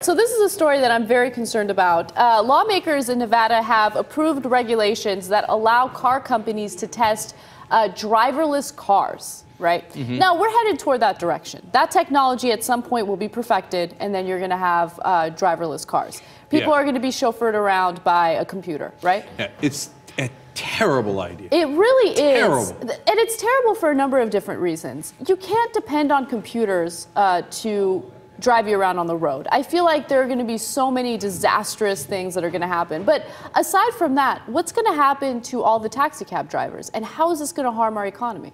So this is a story that I'm very concerned about. Lawmakers in Nevada have approved regulations that allow car companies to test driverless cars, right? Mm-hmm. Now, we're headed toward that direction. That technology at some point will be perfected, and then you're going to have driverless cars. People are going to be chauffeured around by a computer, right? Yeah, it's a terrible idea. It really terrible. is. And it's terrible for a number of different reasons. You can't depend on computers to drive you around on the road. I feel like there are going to be so many disastrous things that are going to happen. But aside from that, what's going to happen to all the taxi cab drivers? And how is this going to harm our economy?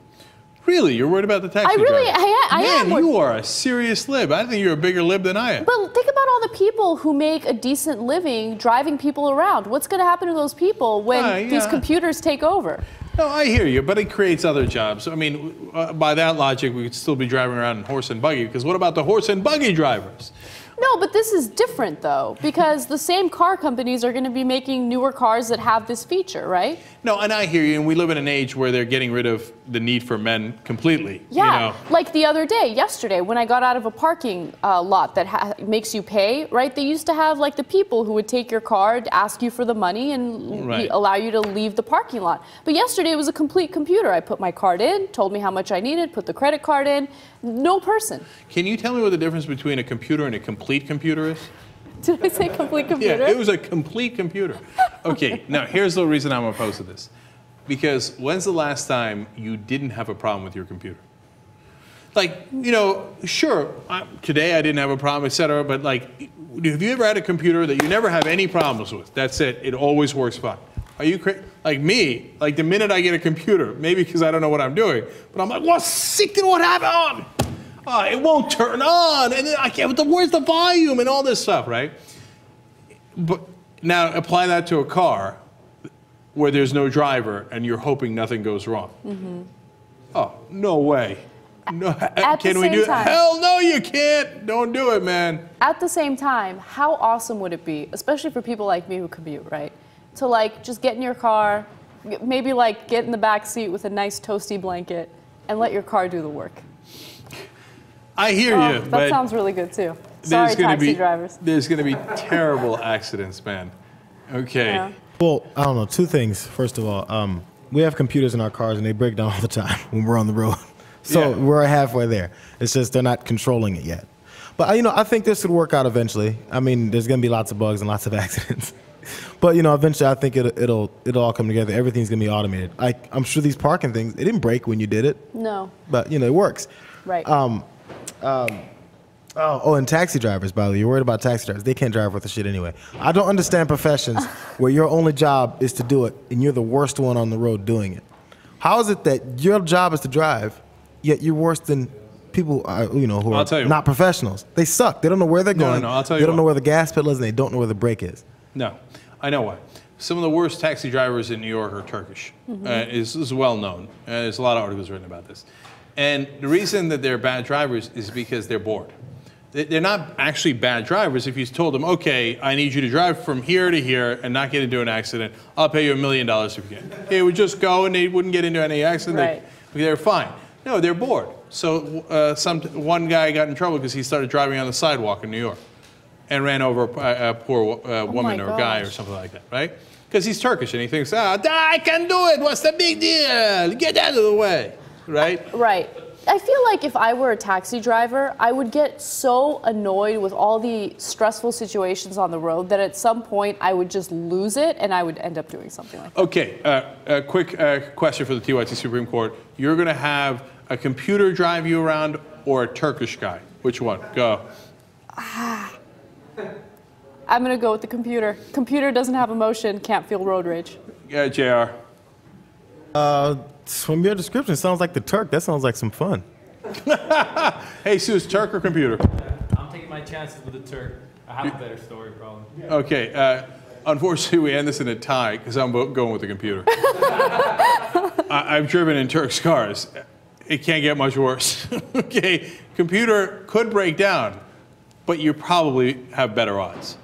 Really? You're worried about the taxi drivers? I am. Man, you are a serious lib. I think you're a bigger lib than I am. But think about all the people who make a decent living driving people around. What's going to happen to those people when these computers take over? No, I hear you, but it creates other jobs. I mean, by that logic, we could still be driving around in horse and buggy, because what about the horse and buggy drivers? No, but this is different, though, because the same car companies are going to be making newer cars that have this feature, right? No, and I hear you, and we live in an age where they're getting rid of the need for men completely. Yeah, you know? Like the other day, yesterday, when I got out of a parking lot that makes you pay, right? They used to have, like, the people who would take your car, ask you for the money, and allow you to leave the parking lot. But yesterday, it was a complete computer. I put my card in, told me how much I needed, put the credit card in. No person. Can you tell me what the difference between a computer and a complete computer is? Did I say complete computer? Yeah, it was a complete computer. Okay, now here's the reason I'm opposed to this. Because when's the last time you didn't have a problem with your computer? Like, you know, sure, today I didn't have a problem, etc. But like, have you ever had a computer that you never have any problems with? That's it. It always works fine. Are you crazy? Like me, like the minute I get a computer, maybe because I don't know what I'm doing, but I'm like, what's sick and what happened? Oh, it won't turn on, and then I can't, where's the volume and all this stuff, right? But now apply that to a car where there's no driver and you're hoping nothing goes wrong. Mm-hmm. Oh, no way. No, can we do it? Hell no, you can't. Don't do it, man. At the same time, how awesome would it be, especially for people like me who commute, right? To like just get in your car, maybe like get in the back seat with a nice toasty blanket and let your car do the work. I hear you. That sounds really good too. Sorry, taxi drivers. There's going to be terrible accidents, man. Okay. Yeah. Well, I don't know. Two things. First of all, we have computers in our cars and they break down all the time when we're on the road. So we're halfway there. It's just they're not controlling it yet. But you know, I think this would work out eventually. I mean, there's going to be lots of bugs and lots of accidents. But you know, eventually, I think it'll all come together. Everything's gonna be automated. I'm sure these parking things, it didn't break when you did it. No. But you know, it works. Right. And taxi drivers, by the way, you're worried about taxi drivers. They can't drive worth a shit anyway. I don't understand professions where your only job is to do it, and you're the worst one on the road doing it. How is it that your job is to drive, yet you're worse than people, you know, who are not professionals? They suck. They don't know where they're going. No, I'll tell you. They don't know where the gas pedal is, and they don't know where the brake is. No, I know why. Some of the worst taxi drivers in New York are Turkish. Mm-hmm. This is well known. There's a lot of articles written about this. And the reason that they're bad drivers is because they're bored. They're not actually bad drivers. If you told them, okay, I need you to drive from here to here and not get into an accident, I'll pay you $1 million if you can. They would just go and they wouldn't get into any accident. Right. They're fine. No, they're bored. So one guy got in trouble because he started driving on the sidewalk in New York and ran over a poor woman or a guy or something like that, right? Because he's Turkish and he thinks, I can do it. What's the big deal? Get out of the way, right? Right. I feel like if I were a taxi driver, I would get so annoyed with all the stressful situations on the road that at some point I would just lose it and I would end up doing something like that. Okay, a quick question for the TYT Supreme Court. You're going to have a computer drive you around or a Turkish guy? Which one? Go. I'm going to go with the computer. Computer doesn't have emotion, can't feel road rage. Yeah, JR. From your description, it sounds like the Turk. That sounds like some fun. Hey, Sus, Turk or computer? I'm taking my chances with the Turk. I have a better story, probably. Okay. Unfortunately, we end this in a tie because I'm going with the computer. I've driven in Turk's cars. It can't get much worse. Okay, computer could break down, but you probably have better odds.